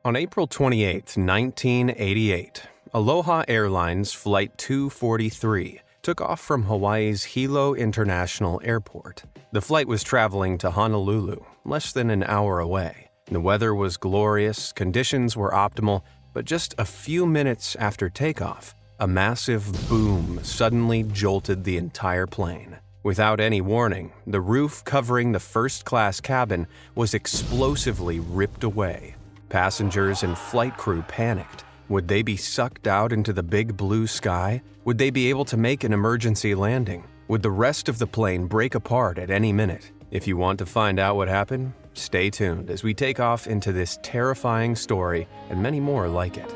On April 28, 1988, Aloha Airlines Flight 243 took off from Hawaii's Hilo International Airport. The flight was traveling to Honolulu, less than an hour away. The weather was glorious, conditions were optimal, but just a few minutes after takeoff, a massive boom suddenly jolted the entire plane. Without any warning, the roof covering the first-class cabin was explosively ripped away. Passengers and flight crew panicked. Would they be sucked out into the big blue sky? Would they be able to make an emergency landing? Would the rest of the plane break apart at any minute? If you want to find out what happened, stay tuned as we take off into this terrifying story and many more like it.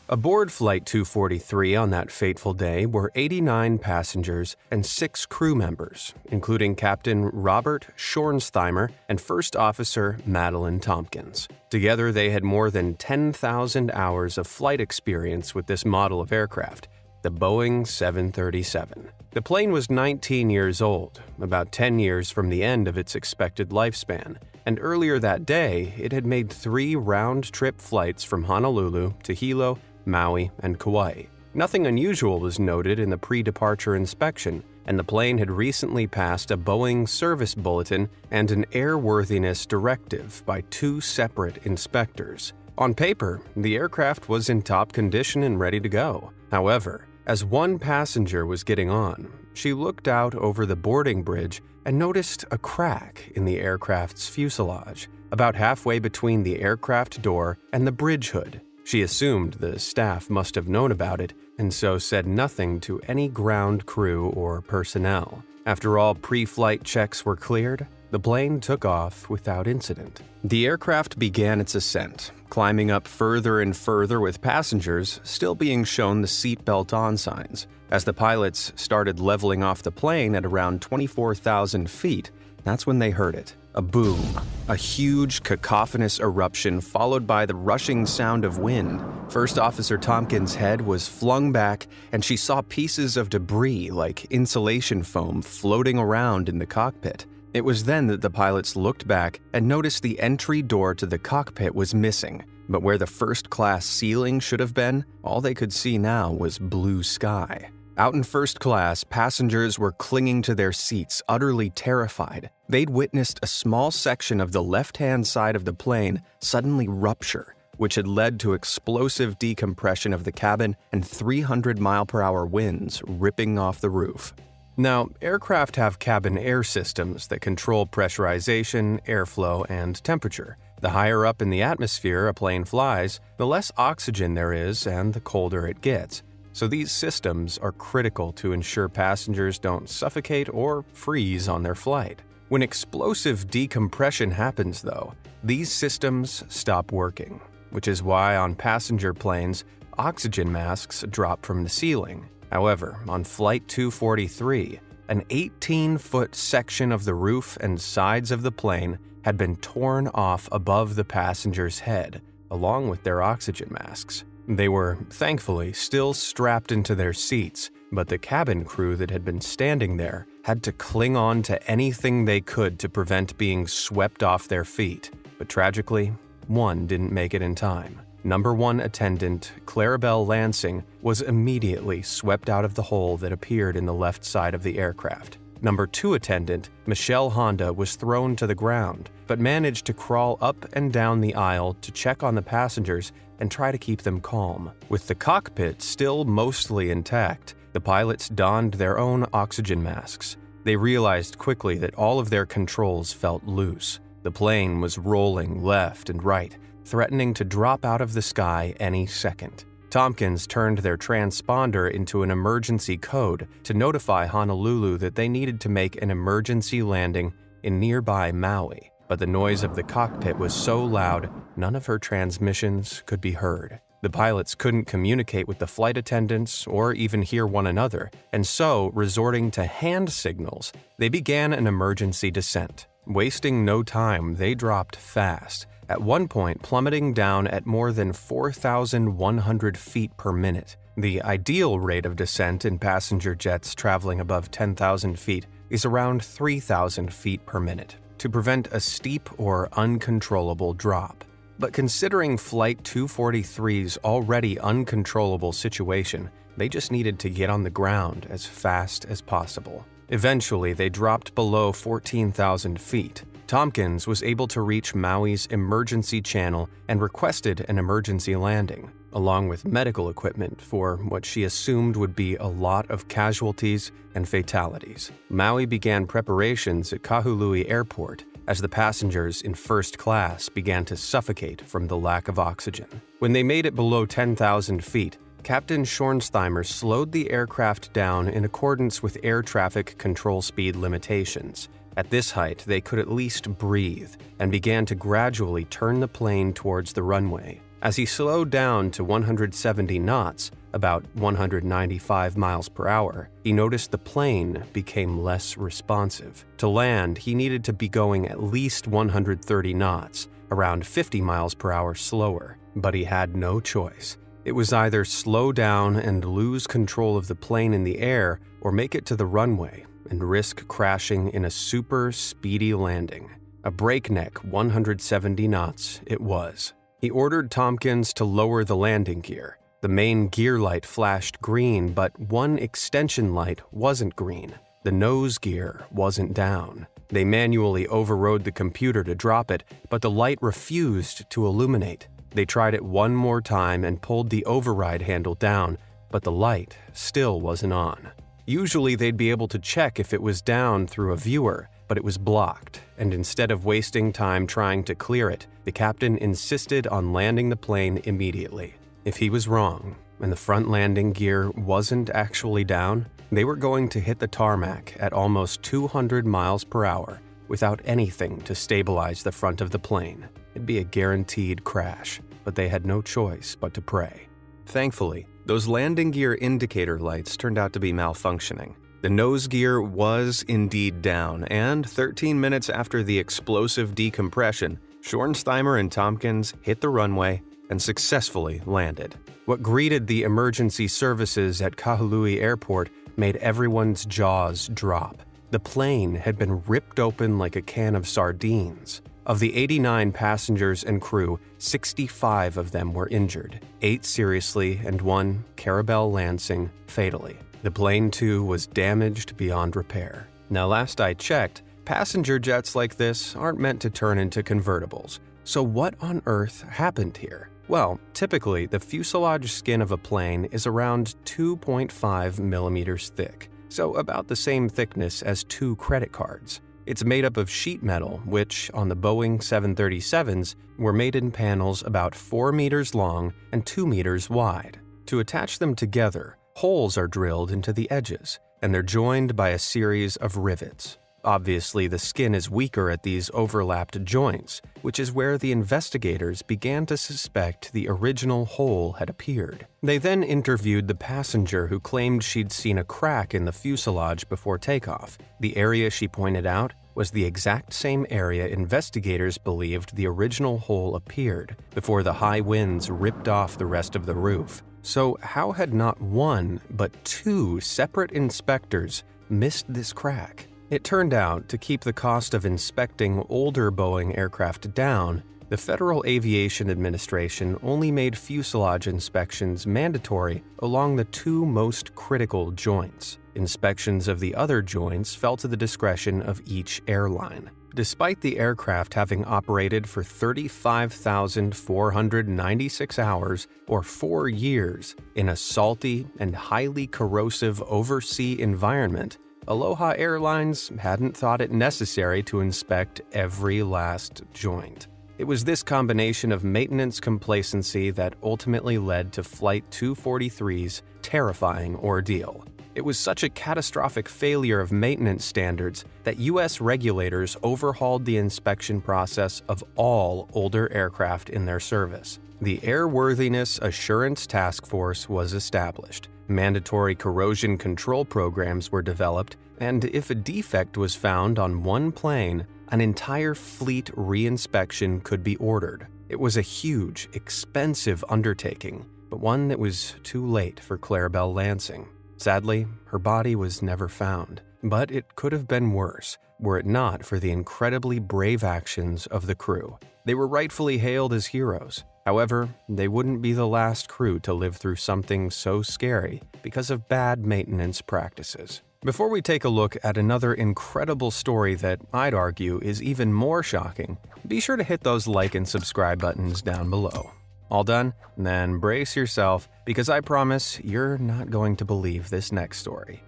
Aboard Flight 243 on that fateful day were 89 passengers and 6 crew members, including Captain Robert Schornsteimer and First Officer Madeline Tompkins. Together, they had more than 10,000 hours of flight experience with this model of aircraft, the Boeing 737. The plane was 19 years old, about 10 years from the end of its expected lifespan, and earlier that day, it had made 3 round-trip flights from Honolulu to Hilo, Maui, and Kauai. Nothing unusual was noted in the pre-departure inspection, and the plane had recently passed a Boeing service bulletin and an airworthiness directive by 2 separate inspectors. On paper, the aircraft was in top condition and ready to go. However, as one passenger was getting on, she looked out over the boarding bridge and noticed a crack in the aircraft's fuselage, about halfway between the aircraft door and the bridge hood. She assumed the staff must have known about it and so said nothing to any ground crew or personnel. After all pre-flight checks were cleared, the plane took off without incident. The aircraft began its ascent, climbing up further and further with passengers still being shown the seatbelt on signs. As the pilots started leveling off the plane at around 24,000 feet, that's when they heard it. A boom, a huge cacophonous eruption followed by the rushing sound of wind. First Officer Tompkins' head was flung back and she saw pieces of debris like insulation foam floating around in the cockpit. It was then that the pilots looked back and noticed the entry door to the cockpit was missing. But where the first-class ceiling should have been, all they could see now was blue sky. Out in first class, passengers were clinging to their seats, utterly terrified. They'd witnessed a small section of the left-hand side of the plane suddenly rupture, which had led to explosive decompression of the cabin and 300-mile-per-hour winds ripping off the roof. Now, aircraft have cabin air systems that control pressurization, airflow, and temperature. The higher up in the atmosphere a plane flies, the less oxygen there is and the colder it gets. So these systems are critical to ensure passengers don't suffocate or freeze on their flight. When explosive decompression happens, though, these systems stop working, which is why on passenger planes, oxygen masks drop from the ceiling. However, on Flight 243, an 18-foot section of the roof and sides of the plane had been torn off above the passenger's head, along with their oxygen masks. They were, thankfully, still strapped into their seats, but the cabin crew that had been standing there had to cling on to anything they could to prevent being swept off their feet. But tragically, one didn't make it in time. Number 1 attendant, Clarabelle Lansing, was immediately swept out of the hole that appeared in the left side of the aircraft. Number 2 attendant, Michelle Honda, was thrown to the ground, but managed to crawl up and down the aisle to check on the passengers and try to keep them calm. With the cockpit still mostly intact, the pilots donned their own oxygen masks. They realized quickly that all of their controls felt loose. The plane was rolling left and right, threatening to drop out of the sky any second. Tompkins turned their transponder into an emergency code to notify Honolulu that they needed to make an emergency landing in nearby Maui. But the noise of the cockpit was so loud, none of her transmissions could be heard. The pilots couldn't communicate with the flight attendants or even hear one another, and so, resorting to hand signals, they began an emergency descent. Wasting no time, they dropped fast, at one point plummeting down at more than 4,100 feet per minute. The ideal rate of descent in passenger jets traveling above 10,000 feet is around 3,000 feet per minute. to prevent a steep or uncontrollable drop. But considering Flight 243's already uncontrollable situation, they just needed to get on the ground as fast as possible. Eventually, they dropped below 14,000 feet. Tompkins was able to reach Maui's emergency channel and requested an emergency landing, along with medical equipment for what she assumed would be a lot of casualties and fatalities. Maui began preparations at Kahului Airport as the passengers in first class began to suffocate from the lack of oxygen. When they made it below 10,000 feet, Captain Schornsteimer slowed the aircraft down in accordance with air traffic control speed limitations. At this height, they could at least breathe and began to gradually turn the plane towards the runway. As he slowed down to 170 knots, about 195 miles per hour, he noticed the plane became less responsive. To land, he needed to be going at least 130 knots, around 50 miles per hour slower, but he had no choice. It was either slow down and lose control of the plane in the air or make it to the runway and risk crashing in a super speedy landing. A breakneck 170 knots it was. He ordered Tompkins to lower the landing gear. The main gear light flashed green, but one extension light wasn't green. The nose gear wasn't down. They manually overrode the computer to drop it, but the light refused to illuminate. They tried it one more time and pulled the override handle down, but the light still wasn't on. Usually they'd be able to check if it was down through a viewer, but it was blocked, and instead of wasting time trying to clear it, the captain insisted on landing the plane immediately. If he was wrong, and the front landing gear wasn't actually down, they were going to hit the tarmac at almost 200 miles per hour without anything to stabilize the front of the plane. It'd be a guaranteed crash, but they had no choice but to pray. Thankfully, those landing gear indicator lights turned out to be malfunctioning. The nose gear was indeed down, and 13 minutes after the explosive decompression, Schornsteimer and Tompkins hit the runway and successfully landed. What greeted the emergency services at Kahului Airport made everyone's jaws drop. The plane had been ripped open like a can of sardines. Of the 89 passengers and crew, 65 of them were injured, 8 seriously and 1, Carabel Lansing, fatally. The plane, too, was damaged beyond repair. Now, last I checked, passenger jets like this aren't meant to turn into convertibles. So what on earth happened here? Well, typically, the fuselage skin of a plane is around 2.5 millimeters thick, so about the same thickness as 2 credit cards. It's made up of sheet metal, which, on the Boeing 737s, were made in panels about 4 meters long and 2 meters wide. To attach them together, holes are drilled into the edges, and they're joined by a series of rivets. Obviously, the skin is weaker at these overlapped joints, which is where the investigators began to suspect the original hole had appeared. They then interviewed the passenger who claimed she'd seen a crack in the fuselage before takeoff. The area she pointed out was the exact same area investigators believed the original hole appeared before the high winds ripped off the rest of the roof. So how had not one, but 2 separate inspectors missed this crack? It turned out, to keep the cost of inspecting older Boeing aircraft down, the Federal Aviation Administration only made fuselage inspections mandatory along the 2 most critical joints. Inspections of the other joints fell to the discretion of each airline. Despite the aircraft having operated for 35,496 hours, or 4 years, in a salty and highly corrosive oversea environment, Aloha Airlines hadn't thought it necessary to inspect every last joint. It was this combination of maintenance complacency that ultimately led to Flight 243's terrifying ordeal. It was such a catastrophic failure of maintenance standards that U.S. regulators overhauled the inspection process of all older aircraft in their service. The Airworthiness Assurance Task Force was established. Mandatory corrosion control programs were developed, and if a defect was found on one plane, an entire fleet reinspection could be ordered. It was a huge, expensive undertaking, but one that was too late for Clarabelle Lansing. Sadly, her body was never found, but it could have been worse. were it not for the incredibly brave actions of the crew. They were rightfully hailed as heroes. However, they wouldn't be the last crew to live through something so scary because of bad maintenance practices. Before we take a look at another incredible story that I'd argue is even more shocking, be sure to hit those like and subscribe buttons down below. All done? Then brace yourself, because I promise you're not going to believe this next story.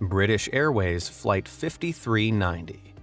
British Airways Flight 5390.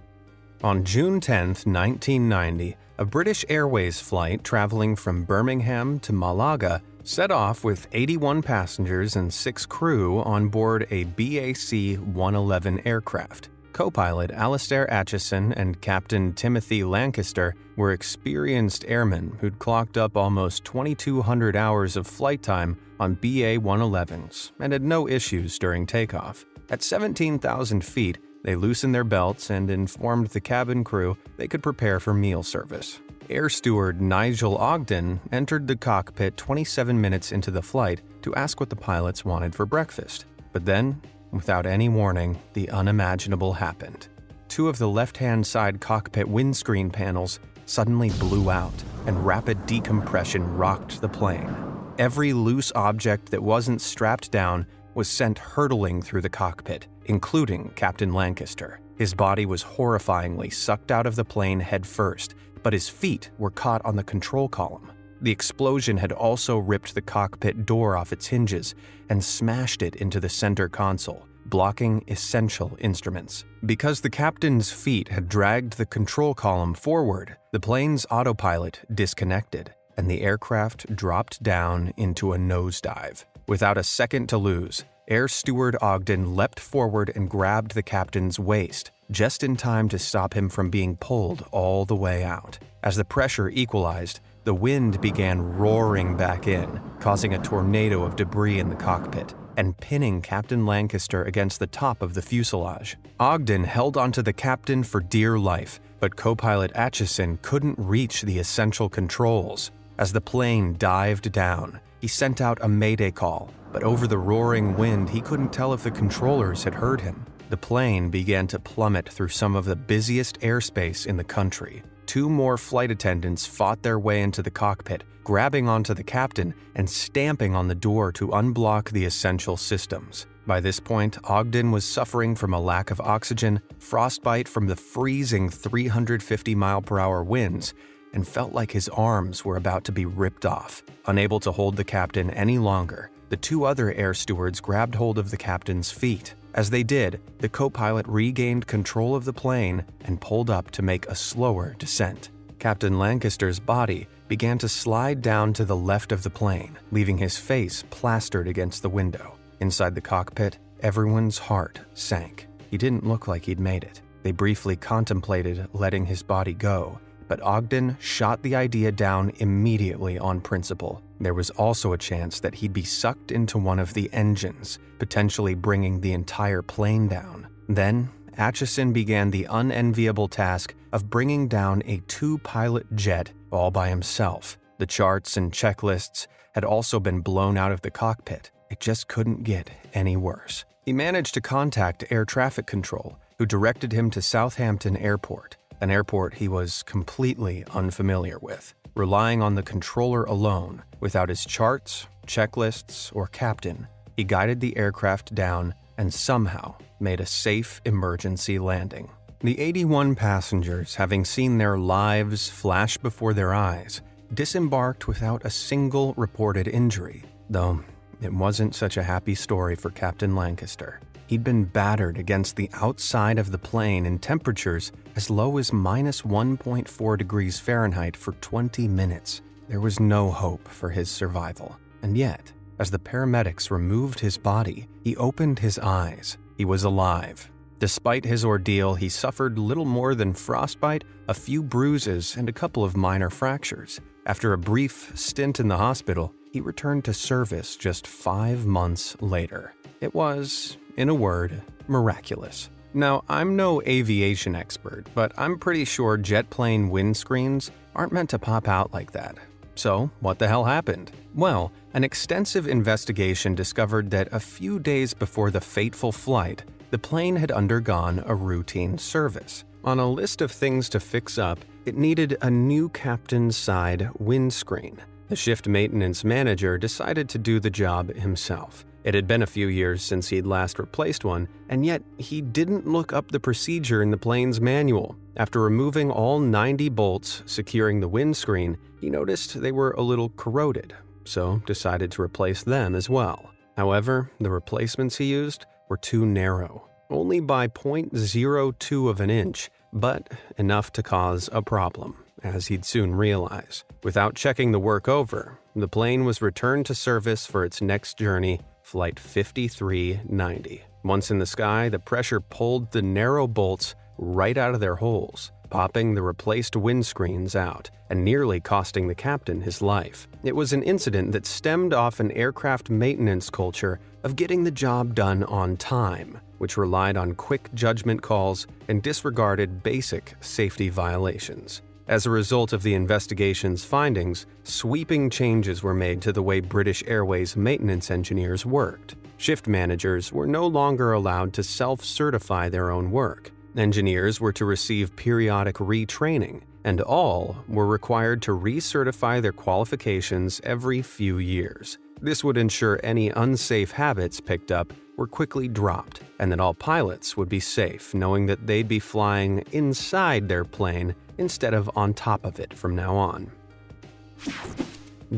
On June 10, 1990, a British Airways flight traveling from Birmingham to Malaga set off with 81 passengers and 6 crew on board a BAC-111 aircraft. Co-pilot Alastair Acheson and Captain Timothy Lancaster were experienced airmen who'd clocked up almost 2,200 hours of flight time on BA-111s and had no issues during takeoff. At 17,000 feet, they loosened their belts and informed the cabin crew they could prepare for meal service. Air steward Nigel Ogden entered the cockpit 27 minutes into the flight to ask what the pilots wanted for breakfast. But then, without any warning, the unimaginable happened. 2 of the left-hand side cockpit windscreen panels suddenly blew out, and rapid decompression rocked the plane. Every loose object that wasn't strapped down was sent hurtling through the cockpit, including Captain Lancaster. His body was horrifyingly sucked out of the plane head first, but his feet were caught on the control column. The explosion had also ripped the cockpit door off its hinges and smashed it into the center console, blocking essential instruments. Because the captain's feet had dragged the control column forward, the plane's autopilot disconnected, and the aircraft dropped down into a nosedive. Without a second to lose, Air Steward Ogden leapt forward and grabbed the captain's waist, just in time to stop him from being pulled all the way out. As the pressure equalized, the wind began roaring back in, causing a tornado of debris in the cockpit and pinning Captain Lancaster against the top of the fuselage. Ogden held onto the captain for dear life, but co-pilot Acheson couldn't reach the essential controls. As the plane dived down, he sent out a mayday call, but over the roaring wind he couldn't tell if the controllers had heard him. The plane began to plummet through some of the busiest airspace in the country. 2 more flight attendants fought their way into the cockpit, grabbing onto the captain and stamping on the door to unblock the essential systems. By this point, Ogden was suffering from a lack of oxygen, frostbite from the freezing 350-mile-per-hour winds, and felt like his arms were about to be ripped off. Unable to hold the captain any longer, the 2 other air stewards grabbed hold of the captain's feet. As they did, the co-pilot regained control of the plane and pulled up to make a slower descent. Captain Lancaster's body began to slide down to the left of the plane, leaving his face plastered against the window. Inside the cockpit, everyone's heart sank. He didn't look like he'd made it. They briefly contemplated letting his body go, but Ogden shot the idea down immediately on principle. There was also a chance that he'd be sucked into one of the engines, potentially bringing the entire plane down. Then, Acheson began the unenviable task of bringing down a 2-pilot jet all by himself. The charts and checklists had also been blown out of the cockpit. It just couldn't get any worse. He managed to contact air traffic control, who directed him to Southampton Airport, an airport he was completely unfamiliar with. Relying on the controller alone, without his charts, checklists, or captain, he guided the aircraft down and somehow made a safe emergency landing. The 81 passengers, having seen their lives flash before their eyes, disembarked without a single reported injury, though it wasn't such a happy story for Captain Lancaster. He'd been battered against the outside of the plane in temperatures as low as -1.4 degrees Fahrenheit for 20 minutes. There was no hope for his survival. And yet, as the paramedics removed his body, he opened his eyes. He was alive. Despite his ordeal, he suffered little more than frostbite, a few bruises, and a couple of minor fractures. After a brief stint in the hospital, he returned to service just 5 months later. It was, in a word, miraculous. Now, I'm no aviation expert, but I'm pretty sure jet plane windscreens aren't meant to pop out like that. So, what the hell happened? Well, an extensive investigation discovered that a few days before the fateful flight, the plane had undergone a routine service. On a list of things to fix up, it needed a new captain's side windscreen. The shift maintenance manager decided to do the job himself. It had been a few years since he'd last replaced one, and yet he didn't look up the procedure in the plane's manual. After removing all 90 bolts securing the windscreen, he noticed they were a little corroded, so decided to replace them as well. However, the replacements he used were too narrow, only by 0.02 of an inch, but enough to cause a problem, as he'd soon realize. Without checking the work over, the plane was returned to service for its next journey, Flight 5390. Once in the sky, the pressure pulled the narrow bolts right out of their holes, popping the replaced windscreens out and nearly costing the captain his life. It was an incident that stemmed off an aircraft maintenance culture of getting the job done on time, which relied on quick judgment calls and disregarded basic safety violations. As a result of the investigation's findings, sweeping changes were made to the way British Airways maintenance engineers worked. Shift managers were no longer allowed to self-certify their own work. Engineers were to receive periodic retraining, and all were required to recertify their qualifications every few years. This would ensure any unsafe habits picked up were quickly dropped, and that all pilots would be safe knowing that they'd be flying inside their plane instead of on top of it from now on.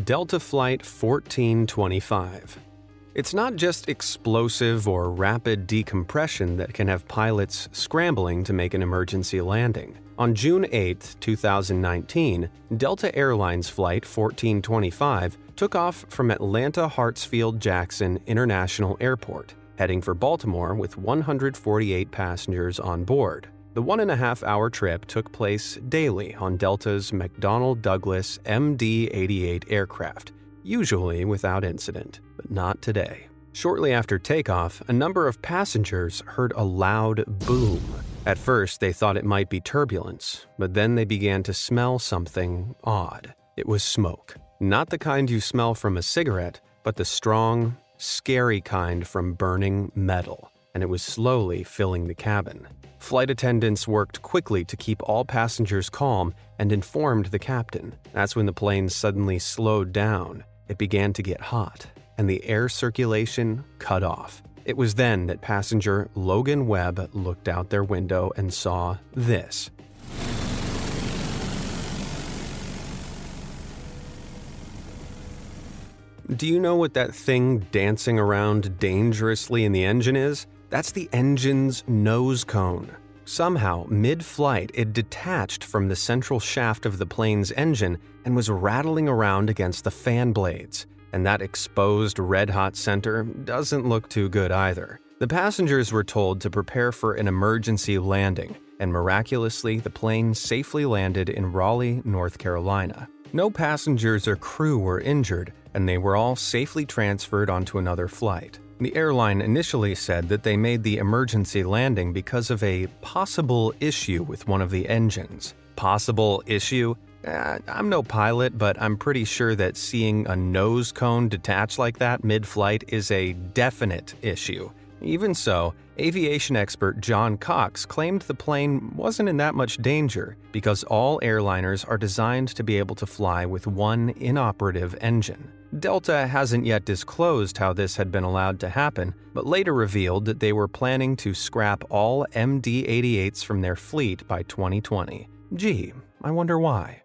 Delta Flight 1425. It's not just explosive or rapid decompression that can have pilots scrambling to make an emergency landing. On June 8, 2019, Delta Airlines Flight 1425 took off from Atlanta Hartsfield-Jackson International Airport, heading for Baltimore with 148 passengers on board. The 1.5-hour trip took place daily on Delta's McDonnell Douglas MD-88 aircraft, usually without incident, but not today. Shortly after takeoff, a number of passengers heard a loud boom. At first, they thought it might be turbulence, but then they began to smell something odd. It was smoke. Not the kind you smell from a cigarette, but the strong, scary kind from burning metal, and it was slowly filling the cabin. Flight attendants worked quickly to keep all passengers calm and informed the captain. That's when the plane suddenly slowed down. It began to get hot, and the air circulation cut off. It was then that passenger Logan Webb looked out their window and saw this. Do you know what that thing dancing around dangerously in the engine is? That's the engine's nose cone. Somehow, mid-flight, it detached from the central shaft of the plane's engine and was rattling around against the fan blades. And that exposed red-hot center doesn't look too good either. The passengers were told to prepare for an emergency landing, and miraculously, the plane safely landed in Raleigh, North Carolina. No passengers or crew were injured, and they were all safely transferred onto another flight. The airline initially said that they made the emergency landing because of a possible issue with one of the engines. Possible issue? I'm no pilot, but I'm pretty sure that seeing a nose cone detach like that mid-flight is a definite issue. Even so, aviation expert John Cox claimed the plane wasn't in that much danger because all airliners are designed to be able to fly with one inoperative engine. Delta hasn't yet disclosed how this had been allowed to happen, but later revealed that they were planning to scrap all MD-88s from their fleet by 2020. Gee, I wonder why.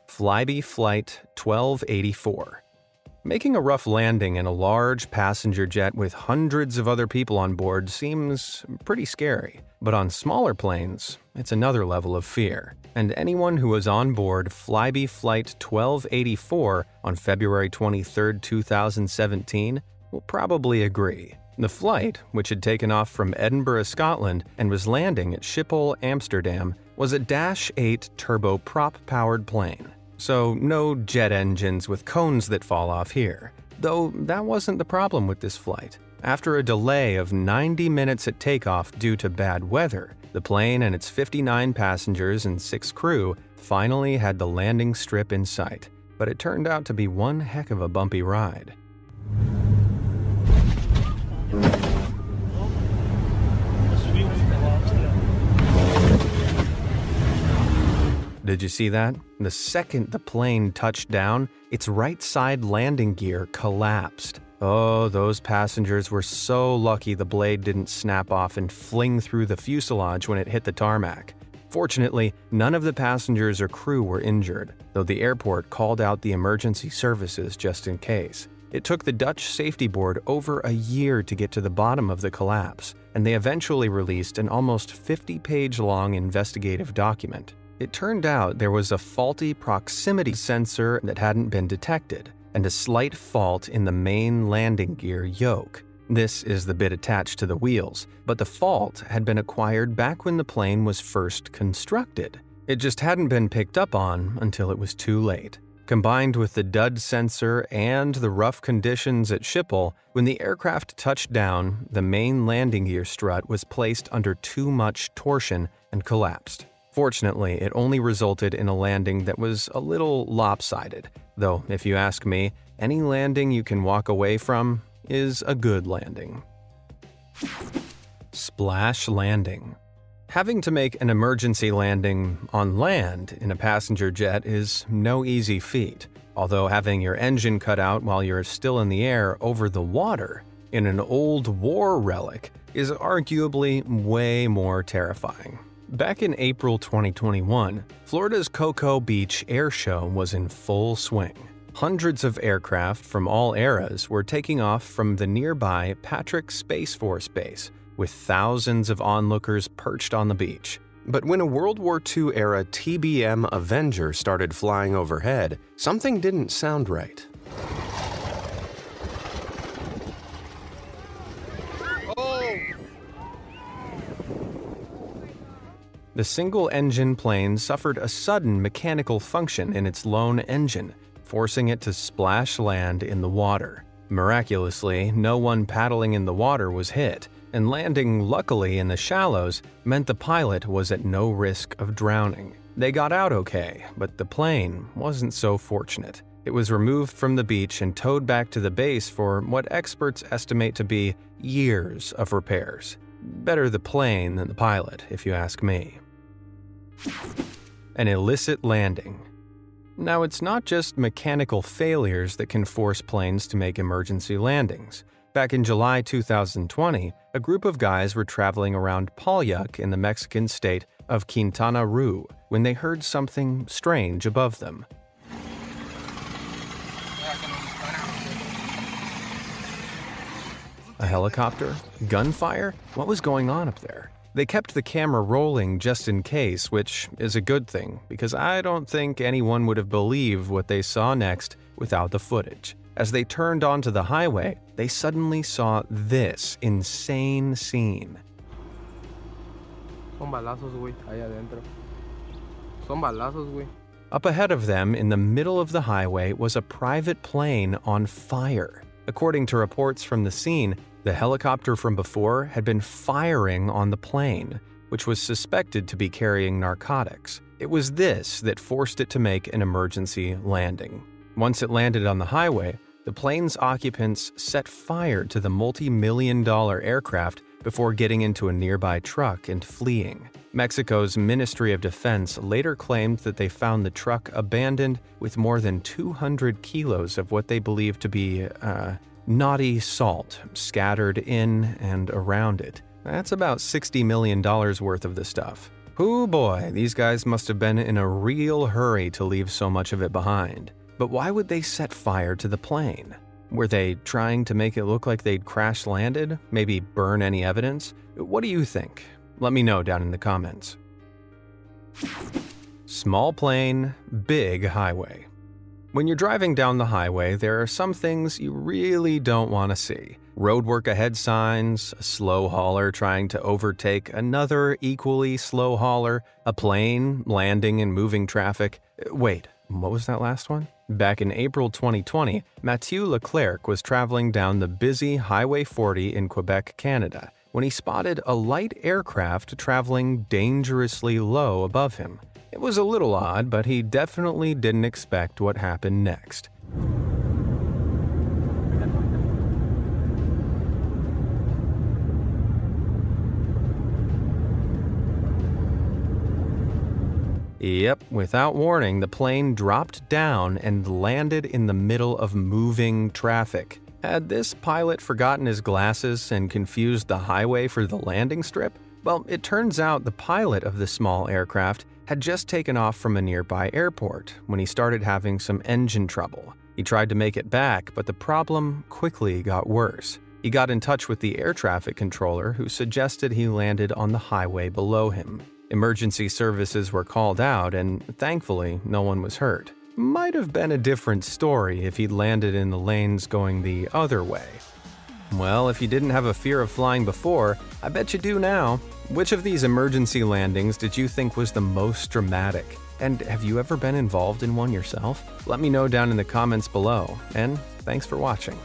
Flybe Flight 1284. Making a rough landing in a large passenger jet with hundreds of other people on board seems pretty scary, but on smaller planes, it's another level of fear. And anyone who was on board Flybe Flight 1284 on February 23, 2017, will probably agree. The flight, which had taken off from Edinburgh, Scotland, and was landing at Schiphol, Amsterdam, was a Dash 8 turboprop-powered plane. So no jet engines with cones that fall off here. Though that wasn't the problem with this flight. After a delay of 90 minutes at takeoff due to bad weather, the plane and its 59 passengers and 6 crew finally had the landing strip in sight. But it turned out to be one heck of a bumpy ride. Did you see that? The second the plane touched down, its right side landing gear collapsed. Oh, those passengers were so lucky the blade didn't snap off and fling through the fuselage when it hit the tarmac. Fortunately, none of the passengers or crew were injured, though the airport called out the emergency services just in case. It took the Dutch safety board over a year to get to the bottom of the collapse, and they eventually released an almost 50-page-long investigative document. It turned out there was a faulty proximity sensor that hadn't been detected, and a slight fault in the main landing gear yoke. This is the bit attached to the wheels, but the fault had been acquired back when the plane was first constructed. It just hadn't been picked up on until it was too late. Combined with the dud sensor and the rough conditions at Schiphol, when the aircraft touched down, the main landing gear strut was placed under too much torsion and collapsed. Fortunately, it only resulted in a landing that was a little lopsided, though if you ask me, any landing you can walk away from is a good landing. Splash landing. Having to make an emergency landing on land in a passenger jet is no easy feat, although having your engine cut out while you're still in the air over the water in an old war relic is arguably way more terrifying. Back in April 2021, Florida's Cocoa Beach Air Show was in full swing. Hundreds of aircraft from all eras were taking off from the nearby Patrick Space Force Base, with thousands of onlookers perched on the beach. But when a World War II-era TBM Avenger started flying overhead, something didn't sound right. The single-engine plane suffered a sudden mechanical function in its lone engine, forcing it to splash land in the water. Miraculously, no one paddling in the water was hit, and landing luckily in the shallows meant the pilot was at no risk of drowning. They got out okay, but the plane wasn't so fortunate. It was removed from the beach and towed back to the base for what experts estimate to be years of repairs. Better the plane than the pilot, if you ask me. An illicit landing. Now, it's not just mechanical failures that can force planes to make emergency landings. Back in July 2020, a group of guys were traveling around Palyuk in the Mexican state of Quintana Roo when they heard something strange above them. A helicopter? Gunfire? What was going on up there? They kept the camera rolling just in case, which is a good thing, because I don't think anyone would have believed what they saw next without the footage. As they turned onto the highway, they suddenly saw this insane scene. Son balazos, güey, ahí adentro. Son balazos, güey. Up ahead of them, in the middle of the highway, was a private plane on fire. According to reports from the scene, the helicopter from before had been firing on the plane, which was suspected to be carrying narcotics. It was this that forced it to make an emergency landing. Once it landed on the highway, the plane's occupants set fire to the multi-million-dollar aircraft before getting into a nearby truck and fleeing. Mexico's Ministry of Defense later claimed that they found the truck abandoned with more than 200 kilos of what they believed to be, naughty salt scattered in and around it. That's about $60 million worth of the stuff. Hoo boy, these guys must have been in a real hurry to leave so much of it behind. But why would they set fire to the plane? Were they trying to make it look like they'd crash-landed? Maybe burn any evidence? What do you think? Let me know down in the comments. Small plane, big highway. When you're driving down the highway, there are some things you really don't want to see. Roadwork ahead signs, a slow hauler trying to overtake another equally slow hauler, a plane landing in moving traffic. Wait, what was that last one? Back in April 2020, Mathieu Leclerc was traveling down the busy Highway 40 in Quebec, Canada, when he spotted a light aircraft traveling dangerously low above him. It was a little odd, but he definitely didn't expect what happened next. Yep, without warning, the plane dropped down and landed in the middle of moving traffic. Had this pilot forgotten his glasses and confused the highway for the landing strip? Well, it turns out the pilot of this small aircraft had just taken off from a nearby airport when he started having some engine trouble. He tried to make it back, but the problem quickly got worse. He got in touch with the air traffic controller, who suggested he landed on the highway below him. Emergency services were called out, and thankfully, no one was hurt. Might have been a different story if he'd landed in the lanes going the other way. Well, if you didn't have a fear of flying before, I bet you do now. Which of these emergency landings did you think was the most dramatic? And have you ever been involved in one yourself? Let me know down in the comments below, and thanks for watching.